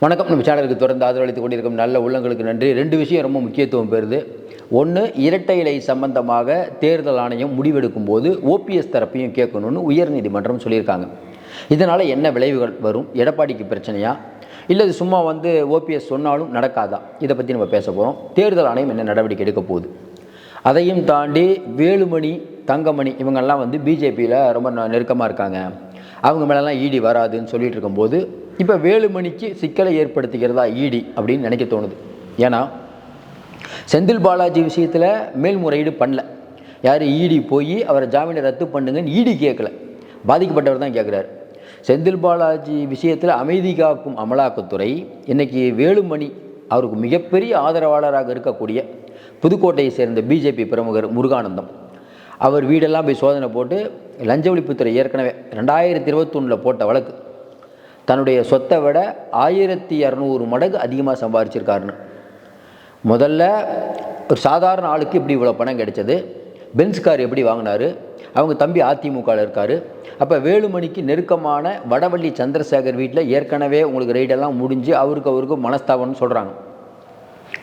வணக்கம். நம்ம சேனலுக்கு தொடர்ந்து ஆதரவளித்துக் கொண்டிருக்கும் நல்ல உள்ளங்களுக்கு நன்றி. 2 விஷயம் ரொம்ப முக்கியத்துவம் பெறுது. ஒன்று, இரட்டை இலை சம்பந்தமாக தேர்தல் ஆணையம் முடிவெடுக்கும் போது ஓபிஎஸ் தரப்பையும் கேட்கணும்னு உயர்நீதிமன்றம் சொல்லியிருக்காங்க. இதனால் என்ன விளைவுகள் வரும்? எடப்பாடிக்கு பிரச்சனையா, இல்லை சும்மா ஓபிஎஸ் சொன்னாலும் நடக்காதா? இதை பற்றி நம்ம பேச போகிறோம். தேர்தல் ஆணையம் என்ன நடவடிக்கை எடுக்க போகுது, அதையும் தாண்டி வேலுமணி, தங்கமணி இவங்கெல்லாம் பிஜேபியில் ரொம்ப நெருக்கமாக இருக்காங்க, அவங்க மேலெல்லாம் இடி வராதுன்னு சொல்லிட்டு இருக்கும்போது இப்போ வேலுமணிக்கு சிக்கலை ஏற்படுத்திக்கிறதா இடி அப்படின்னு நினைக்க தோணுது. ஏன்னா செந்தில் பாலாஜி விஷயத்தில் மேல்முறையீடு பண்ணல. யார்? இடி போய் அவரை ஜாமீனை ரத்து பண்ணுங்கன்னு இடி கேட்கல, பாதிக்கப்பட்டவர் தான் கேட்குறாரு. செந்தில் பாலாஜி விஷயத்தில் அமைதி காக்கும் அமலாக்கத்துறை இன்றைக்கி வேலுமணி அவருக்கு மிகப்பெரிய ஆதரவாளராக இருக்கக்கூடிய புதுக்கோட்டையை சேர்ந்த பிஜேபி பிரமுகர் முருகானந்தம், அவர் வீடெல்லாம் போய் சோதனை போட்டு லஞ்ச ஒழிப்புத்துறை ஏற்கனவே 2021 போட்ட வழக்கு தன்னுடைய சொத்தை விட 1200 மடங்கு அதிகமாக சம்பாதிச்சிருக்காருன்னு. முதல்ல ஒரு சாதாரண ஆளுக்கு இப்படி இவ்வளோ பணம் கிடைச்சது, பென்ஸ் கார் எப்படி வாங்கினார், அவங்க தம்பி அதிமுகவில் இருக்கார். அப்போ வேலுமணிக்கு நெருக்கமான வடவள்ளி சந்திரசேகர் வீட்டில் ஏற்கனவே உங்களுக்கு ரெய்டெல்லாம் முடிஞ்சு அவருக்கு மனஸ்தாபம்னு சொல்கிறாங்க.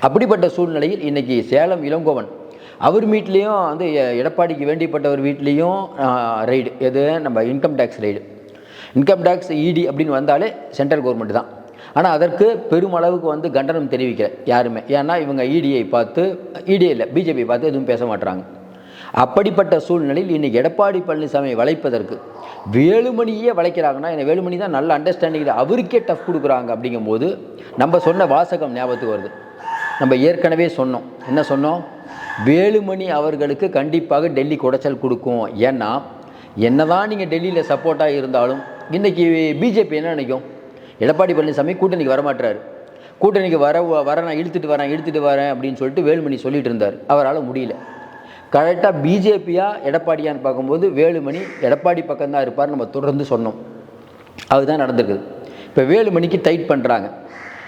அப்படிப்பட்ட சூழ்நிலையில் இன்றைக்கி சேலம் இளங்கோவன் அவர் வீட்லேயும் எடப்பாடிக்கு வேண்டிப்பட்டவர் வீட்லேயும் ரெய்டு. எது? நம்ம income tax raid. Income tax இடி அப்படின்னு வந்தாலே சென்ட்ரல் கவர்மெண்ட் தான். ஆனால் அதற்கு பெருமளவுக்கு கண்டனம் தெரிவிக்கல யாருமே. ஏன்னா இவங்க இடியை பார்த்து, இடி இல்லை பிஜேபியை பார்த்து எதுவும் பேச மாட்டுறாங்க. அப்படிப்பட்ட சூழ்நிலையில் இன்றைக்கி எடப்பாடி பழனிசாமியை வளைப்பதற்கு வேலுமணியே வளைக்கிறாங்கன்னா, என்ன வேலுமணி தான் நல்ல அண்டர்ஸ்டாண்டிங்கில் அவருக்கே டஃப் கொடுக்குறாங்க. அப்படிங்கும்போது நம்ம சொன்ன வாசகம் ஞாபகத்துக்கு வருது. நம்ம ஏற்கனவே சொன்னோம். என்ன சொன்னோம்? வேலுமணி அவர்களுக்கு கண்டிப்பாக டெல்லி குடைச்சல் கொடுக்கும். ஏன்னா என்னதான் நீங்கள் டெல்லியில் சப்போர்ட்டாக இருந்தாலும் இன்றைக்கி பிஜேபி என்ன நினைக்கும்? எடப்பாடி பழனிசாமி கூட்டணிக்கு வரமாட்டார், கூட்டணிக்கு வர நான் இழுத்துட்டு வரேன் அப்படின்னு சொல்லிட்டு வேலுமணி சொல்லிட்டு இருந்தார். அவரால் முடியல. கரெக்டாக பிஜேபியாக எடப்பாடியான்னு பார்க்கும்போது வேலுமணி எடப்பாடி பக்கம்தான் இருப்பார். நம்ம தொடர்ந்து சொன்னோம், அதுதான் நடந்திருக்குது. இப்போ வேலுமணிக்கு டைட் பண்ணுறாங்க.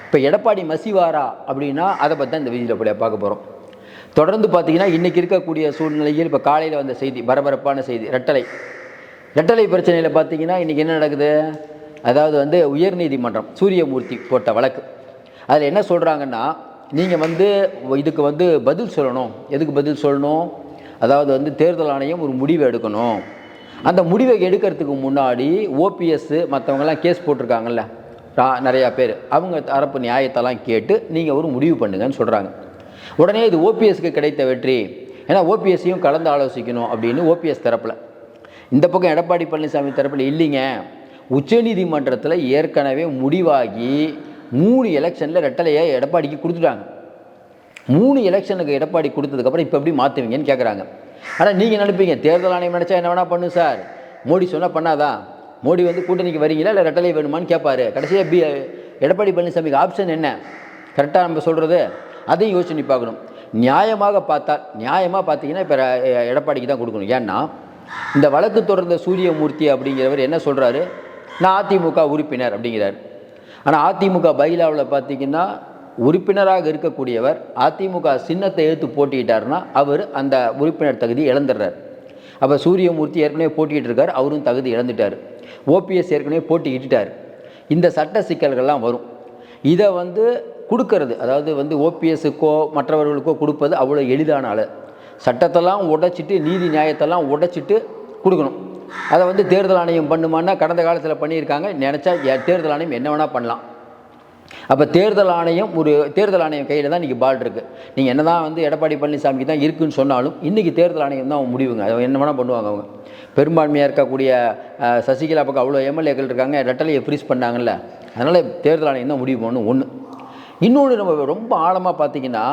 இப்போ எடப்பாடி மசிவாரா அப்படின்னா அதை பற்றி தான் இந்த வீடியோவில் பார்க்க போகிறோம். தொடர்ந்து பார்த்தீங்கன்னா இன்றைக்கி இருக்கக்கூடிய சூழ்நிலையில் இப்போ காலையில் வந்த செய்தி, பரபரப்பான செய்தி, ரெட்டலை பிரச்சனையில் பார்த்தீங்கன்னா இன்றைக்கி என்ன நடக்குது? அதாவது உயர்நீதிமன்றம் சூரியமூர்த்தி போட்ட வழக்கு. அதில் என்ன சொல்கிறாங்கன்னா, நீங்கள் இதுக்கு பதில் சொல்லணும். எதுக்கு பதில் சொல்லணும்? அதாவது தேர்தல் ஆணையம் ஒரு முடிவை எடுக்கணும். அந்த முடிவை எடுக்கிறதுக்கு முன்னாடி ஓபிஎஸ் மற்றவங்கெல்லாம் கேஸ் போட்டிருக்காங்கல்ல நிறையா பேர், அவங்க தரப்பு நியாயத்தெல்லாம் கேட்டு நீங்கள் ஒரு முடிவு பண்ணுங்கன்னு சொல்கிறாங்க. உடனே இது ஓபிஎஸ்க்கு கிடைத்த வெற்றி. ஏன்னா ஓபிஎஸ்ஸையும் கலந்து ஆலோசிக்கணும் அப்படின்னு ஓபிஎஸ் தரப்பில். இந்த பக்கம் எடப்பாடி பழனிசாமி தரப்பில் இல்லைங்க, உச்சநீதிமன்றத்தில் ஏற்கனவே முடிவாகி 3 எலெக்ஷனில் ரெட்டலையை எடப்பாடிக்கு கொடுத்துட்டாங்க. 3 எலெக்ஷனுக்கு எடப்பாடி கொடுத்ததுக்கப்புறம் இப்போ எப்படி மாற்றுவீங்கன்னு கேட்குறாங்க. ஆனால் நீங்கள் நினைப்பீங்க தேர்தல் ஆணையம் நினச்சா என்ன வேணால் பண்ணு சார், மோடி சொன்னால் பண்ணாதான், மோடி கூட்டணிக்கு வரீங்களா இல்லை ரெட்டலை வேணுமான்னு கேட்பாரு. கடைசியாக எடப்பாடி பழனிசாமிக்கு ஆப்ஷன் என்ன? கரெக்டாக நம்ம சொல்கிறது அதையும் யோசிச்சு பார்க்கணும். நியாயமாக பார்த்தீங்கன்னா இப்போ எடப்பாடிக்கு தான் கொடுக்கணும். ஏன்னா இந்த வழக்கு தொடர்ந்த சூரியமூர்த்தி அப்படிங்கிறவர் என்ன சொல்கிறாரு? நான் அதிமுக உறுப்பினர் அப்படிங்கிறார். ஆனால் அதிமுக பைலாவில் பார்த்தீங்கன்னா உறுப்பினராக இருக்கக்கூடியவர் அதிமுக சின்னத்தை எடுத்து போட்டிக்கிட்டாருன்னா அவர் அந்த உறுப்பினர் தகுதி இழந்துடுறார். அப்போ சூரியமூர்த்தி ஏற்கனவே போட்டிக்கிட்டு இருக்கார், அவரும் தகுதி இழந்துட்டார். ஓபிஎஸ் ஏற்கனவே போட்டிக்கிட்டார். இந்த சட்ட சிக்கல்கள்லாம் வரும். இதை கொடுக்கறது, அதாவது ஓபிஎஸ்ஸுக்கோ மற்றவர்களுக்கோ கொடுப்பது அவ்வளோ எளிதான ஆள். சட்டத்தெல்லாம் உடைச்சிட்டு, நீதி நியாயத்தெல்லாம் உடைச்சிட்டு கொடுக்கணும். அதை தேர்தல் ஆணையம் பண்ணுமான்னா கடந்த காலத்தில் பண்ணியிருக்காங்க. நினச்சா தேர்தல் ஆணையம் என்ன வேணால் பண்ணலாம். அப்போ தேர்தல் ஆணையம் கையில் தான் இன்றைக்கி பால் இருக்குது. நீங்கள் என்ன தான் எடப்பாடி பழனிசாமிக்கு தான் இருக்குதுன்னு சொன்னாலும் இன்றைக்கி தேர்தல் ஆணையம் தான் அவங்க முடிவுங்க. அதை என்ன வேணால் பண்ணுவாங்க. அவங்க பெரும்பான்மையாக இருக்கக்கூடிய சசிகலா பக்கம் அவ்வளோ எம்எல்ஏக்கள் இருக்காங்க, ரெட்டலையை ஃப்ரீஸ் பண்ணாங்கல்ல, அதனால் தேர்தல் ஆணையம் தான் முடிவு பண்ணணும். ஒன்று. இன்னொன்று, நம்ம ரொம்ப ஆழமாக பார்த்தீங்கன்னா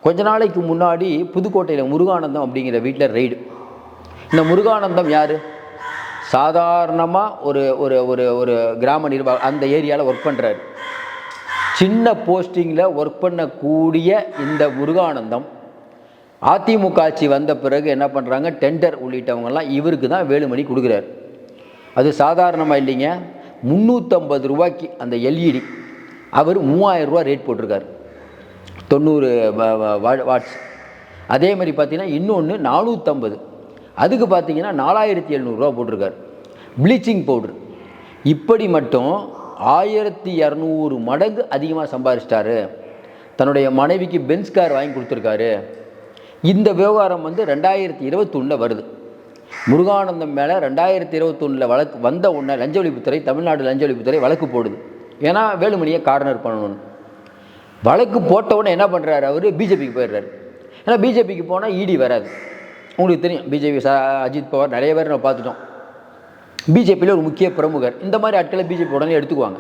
கொஞ்ச நாளைக்கு முன்னாடி புதுக்கோட்டையில் முருகானந்தம் அப்படிங்கிற வீட்டில் ரெய்டு. இந்த முருகானந்தம் யார்? சாதாரணமாக ஒரு ஒரு ஒரு ஒரு கிராம நிர்வாகம், அந்த ஏரியாவில் ஒர்க் பண்ணுறாரு. சின்ன போஸ்டிங்கில் ஒர்க் பண்ணக்கூடிய இந்த முருகானந்தம் அதிமுக ஆட்சி வந்த பிறகு என்ன பண்ணுறாங்க, டெண்டர் உள்ளிட்டவங்கெல்லாம் இவருக்கு தான் வேலுமணி கொடுக்குறாரு. அது சாதாரணமாக இல்லைங்க, 350 ரூபாய்க்கு அந்த எல்இடி அவர் 3000 ரூபா ரேட் போட்டிருக்காரு, 90 வாட்ஸ். அதே மாதிரி பார்த்தீங்கன்னா இன்னொன்று 450, அதுக்கு பார்த்தீங்கன்னா 4700 ரூபா போட்டிருக்காரு. ப்ளீச்சிங் பவுட்ரு இப்படி மட்டும் 1200 மடங்கு அதிகமாக சம்பாதிச்சிட்டாரு. தன்னுடைய மனைவிக்கு பென்ஸ் கார் வாங்கி கொடுத்துருக்காரு. இந்த விவகாரம் வந்து 2021 வருது. முருகானந்தம் மேலே 2021 வழக்கு வந்த உடனே லஞ்ச ஒழிப்புத்துறை, தமிழ்நாடு லஞ்ச ஒழிப்புத்துறை வழக்கு போடுது. ஏன்னா வேலுமணியை கார்னர் பண்ணணும்னு. வழக்கு போட்ட உடனே என்ன பண்ணுறாரு, அவர் பிஜேபிக்கு போயிடுறாரு. ஏன்னா பிஜேபிக்கு போனால் இடி வராது. உங்களுக்கு தெரியும், பிஜேபி அஜித் பவார் நிறைய பேர் நம்ம பார்த்துட்டோம். பிஜேபியில் ஒரு முக்கிய பிரமுகர். இந்த மாதிரி ஆட்களை பிஜேபி உடனே எடுத்துக்குவாங்க.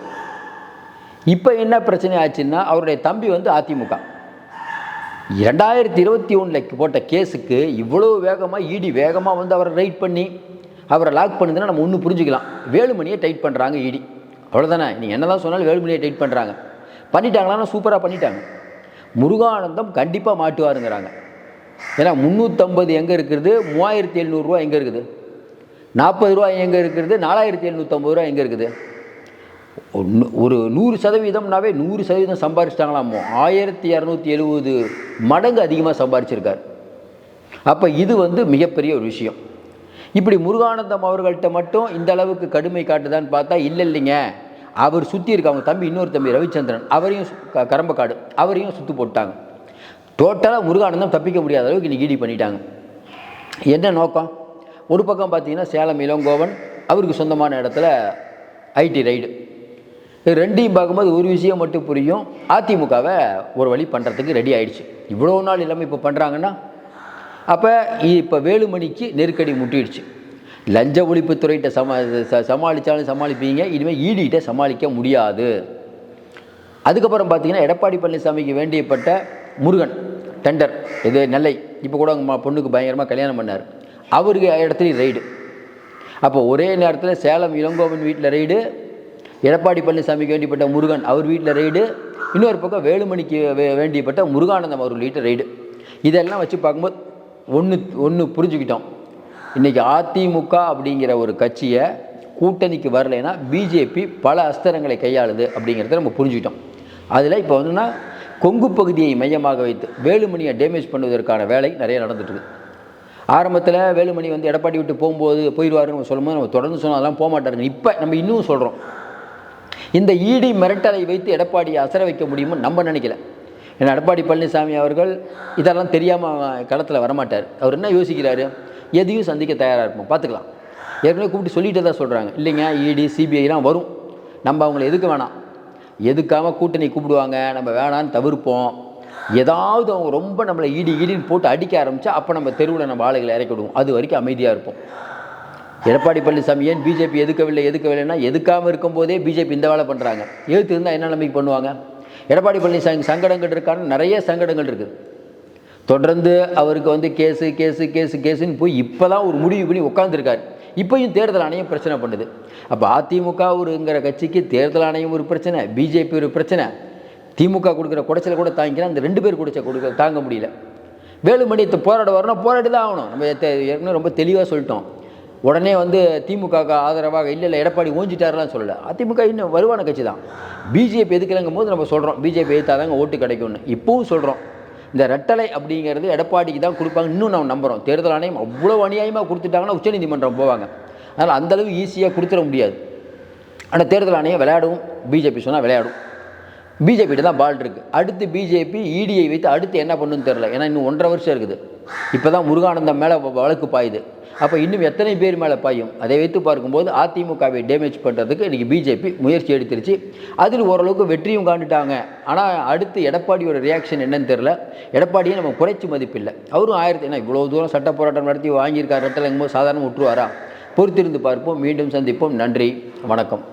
இப்போ என்ன பிரச்சனை ஆச்சுன்னா, அவருடைய தம்பி வந்து அதிமுக 2021 போட்ட கேஸுக்கு இவ்வளோ வேகமாக இடி வேகமாக வந்து அவரை ரைட் பண்ணி அவரை லாக் பண்ணுதுன்னா நம்ம ஒன்று புரிஞ்சுக்கலாம். வேலுமணியை டைட் பண்ணுறாங்க இடி, அவ்வளோதானே. நீங்கள் என்ன தான் சொன்னாலும் வேலுமணியை டைட் பண்ணுறாங்க. பண்ணிட்டாங்களான்னா சூப்பராக பண்ணிட்டாங்க. முருகானந்தம் கண்டிப்பாக மாட்டுவாருங்கிறாங்க. ஏன்னா 350 எங்கே இருக்கிறது, 3700 ரூபா எங்கே இருக்குது, 40 ரூபா எங்கே இருக்கிறது, 4750 ரூபா எங்கே இருக்குது. ஒரு 100%னாவே 100% சம்பாதிச்சிட்டாங்களாமோ. 1270 மடங்கு அதிகமாக சம்பாதிச்சிருக்கார். அப்போ இது வந்து மிகப்பெரிய ஒரு விஷயம். இப்படி முருகானந்தம் அவர்கள்ட்ட மட்டும் இந்த அளவுக்கு கடுமை காட்டுதான்னு பார்த்தா இல்லைங்க. அவர் சுற்றி இருக்க அவங்க தம்பி, இன்னொரு தம்பி ரவிச்சந்திரன், அவரையும் கரம்பக்காடு, அவரையும் சுற்று போட்டாங்க. டோட்டலாக முருகானந்தம் தப்பிக்க முடியாத அளவுக்கு இன்றைக்கி ஈடி பண்ணிட்டாங்க. என்ன நோக்கம்? ஒரு பக்கம் பார்த்தீங்கன்னா சேலம் இளங்கோவன் அவருக்கு சொந்தமான இடத்துல ஐடி ரைடு. இது ரெண்டையும் பார்க்கும்போது ஒரு விஷயம் மட்டும் புரியும், அதிமுகவை ஒரு வழி பண்ணுறதுக்கு ரெடி ஆகிடுச்சு. இவ்வளோ நாள் இல்லாமல் இப்போ பண்ணுறாங்கன்னா, அப்போ இப்போ வேலுமணிக்கு நெருக்கடி முட்டிடுச்சு. லஞ்ச ஒழிப்புத்துறையிட்ட சமாளித்தாலும் சமாளிப்பீங்க, இனிமேல் ஈடிகிட்ட சமாளிக்க முடியாது. அதுக்கப்புறம் பார்த்தீங்கன்னா எடப்பாடி பழனிசாமிக்கு வேண்டியப்பட்ட முருகன் டெண்டர், இது நெல்லை, இப்போ கூட அவங்க பொண்ணுக்கு பயங்கரமாக கல்யாணம் பண்ணார், அவருக்கு இடத்துலையும் ரைடு. அப்போ ஒரே நேரத்தில் சேலம் இளங்கோவன் வீட்டில் ரைடு, எடப்பாடி பழனிசாமிக்கு வேண்டியப்பட்ட முருகன் அவர் வீட்டில் ரைடு, இன்னொரு பக்கம் வேலுமணிக்கு வேண்டியப்பட்ட முருகானந்தம் அவர் வீட்டில் ரைடு. இதெல்லாம் வச்சு பார்க்கும்போது ஒன்று புரிஞ்சுக்கிட்டோம். இன்றைக்கி அதிமுக அப்படிங்கிற ஒரு கட்சியை கூட்டணிக்கு வரலைன்னா பிஜேபி பல அஸ்திரங்களை கையாளுது அப்படிங்கிறத நம்ம புரிஞ்சுக்கிட்டோம். அதில் இப்போ வந்துன்னா கொங்கு பகுதியை மையமாக வைத்து வேலுமணியை டேமேஜ் பண்ணுவதற்கான வேலை நிறைய நடந்துட்டுருக்கு. ஆரம்பத்தில் வேலுமணி வந்து எடப்பாடி விட்டு போயிடுவாருன்னு நம்ம சொல்லும்போது நம்ம தொடர்ந்து சொன்னோம், அதெல்லாம் போக மாட்டாருங்க. இப்போ நம்ம இன்னும் சொல்கிறோம், இந்த இடி மிரட்டலை வைத்து எடப்பாடியை அசர வைக்க முடியும்னு நம்ம நினைக்கல. ஏன்னா எடப்பாடி பழனிசாமி அவர்கள் இதெல்லாம் தெரியாமல் களத்தில் வரமாட்டார். அவர் என்ன யோசிக்கிறாரு, எதையும் சந்திக்க தயாராக இருப்போம், பார்த்துக்கலாம். ஏற்கனவே கூப்பிட்டு சொல்லிட்டு தான் சொல்கிறாங்க, இல்லைங்க இடி சிபிஐலாம் வரும், நம்ம அவங்கள எதுக்க வேணாம், எதுக்காமல் கூட்டணி கூப்பிடுவாங்க, நம்ம வேணான்னு தவிர்ப்போம். ஏதாவது அவங்க ரொம்ப நம்மளை ஈடின்னு போட்டு அடிக்க ஆரம்பித்தா அப்போ நம்ம தெருவில் நம்ம ஆளுகளை இறக்கி விடுவோம். அது வரைக்கும் அமைதியாக இருப்போம். எடப்பாடி பழனிசாமி ஏன் பிஜேபி எதுக்கவில்லைன்னா எதுக்காமல் இருக்கும்போதே பிஜேபி இந்த வேலை பண்ணுறாங்க. எதிர்த்து இருந்தால் என்ன நிலைமைக்கு பண்ணுவாங்க? எடப்பாடி பழனிசாமி சங்கடங்கள் இருக்கான்னு நிறைய சங்கடங்கள் இருக்குது. தொடர்ந்து அவருக்கு வந்து கேஸுன்னு போய் இப்போ தான் ஒரு முடிவு பண்ணி உட்காந்துருக்காரு. இப்போயும் தேர்தல் ஆணையம் பிரச்சனை பண்ணுது. அப்போ அதிமுகங்கிற கட்சிக்கு தேர்தல் ஆணையம் ஒரு பிரச்சனை, பிஜேபி ஒரு பிரச்சனை, திமுக கொடுக்குற குடைச்சலை கூட தாங்கிக்கலாம், அந்த 2 பேர் கொடுக்க தாங்க முடியல. வேலுமணி போராட வரணும், போராடி தான் ஆகணும். நம்ம ஏற்கனவே ரொம்ப தெளிவாக சொல்லிட்டோம். உடனே வந்து திமுக ஆதரவாக இல்லை எடப்பாடி ஓஞ்சிட்டாரெலாம் சொல்லலை. அதிமுக இன்னும் வலுவான கட்சி தான். பிஜேபி எதுக்கலங்கும் போது நம்ம சொல்கிறோம் பிஜேபி எதிர்த்தாதாங்க ஓட்டு கிடைக்கும்னு. இப்போவும் சொல்கிறோம், இந்த ரெட்டலை அப்படிங்கிறது எடப்பாடிக்கு தான் கொடுப்பாங்க இன்னும் நம்ம நம்புகிறோம். தேர்தல் ஆணையம் அவ்வளோ அநியாயமாக கொடுத்துட்டாங்கன்னா உச்சநீதிமன்றம் போவாங்க. அதனால் அந்தளவு ஈஸியாக கொடுத்துட முடியாது. ஆனால் தேர்தல் ஆணையம் விளையாடும், பிஜேபி சொன்னால் விளையாடும். பிஜேபிகிட்ட தான் பால் இருக்குது. அடுத்து பிஜேபி இடியை வைத்து அடுத்து என்ன பண்ணுன்னு தெரில. ஏன்னா இன்னும் 1.5 வருஷம் இருக்குது. இப்போ தான் முருகானந்தம் மேலே வழக்கு பாயுது. அப்போ இன்னும் எத்தனை பேர் மேலே பாயும்? அதை வைத்து பார்க்கும்போது அதிமுகவை டேமேஜ் பண்ணுறதுக்கு இன்றைக்கி பிஜேபி முயற்சி எடுத்துருச்சு. அதில் ஓரளவுக்கு வெற்றியும் காண்டுட்டாங்க. ஆனால் அடுத்து எடப்பாடியோட ரியாக்ஷன் என்னன்னு தெரில. எடப்பாடியை நம்ம குறைச்சி மதிப்பில்லை. அவரும் ஏன்னா இவ்வளோ தூரம் சட்ட போராட்டம் நடத்தி வாங்கியிருக்கார் ரெட்டலைங்கும்போது சாதாரண விட்டுருவாரா? பொறுத்திருந்து பார்ப்போம். மீண்டும் சந்திப்போம். நன்றி, வணக்கம்.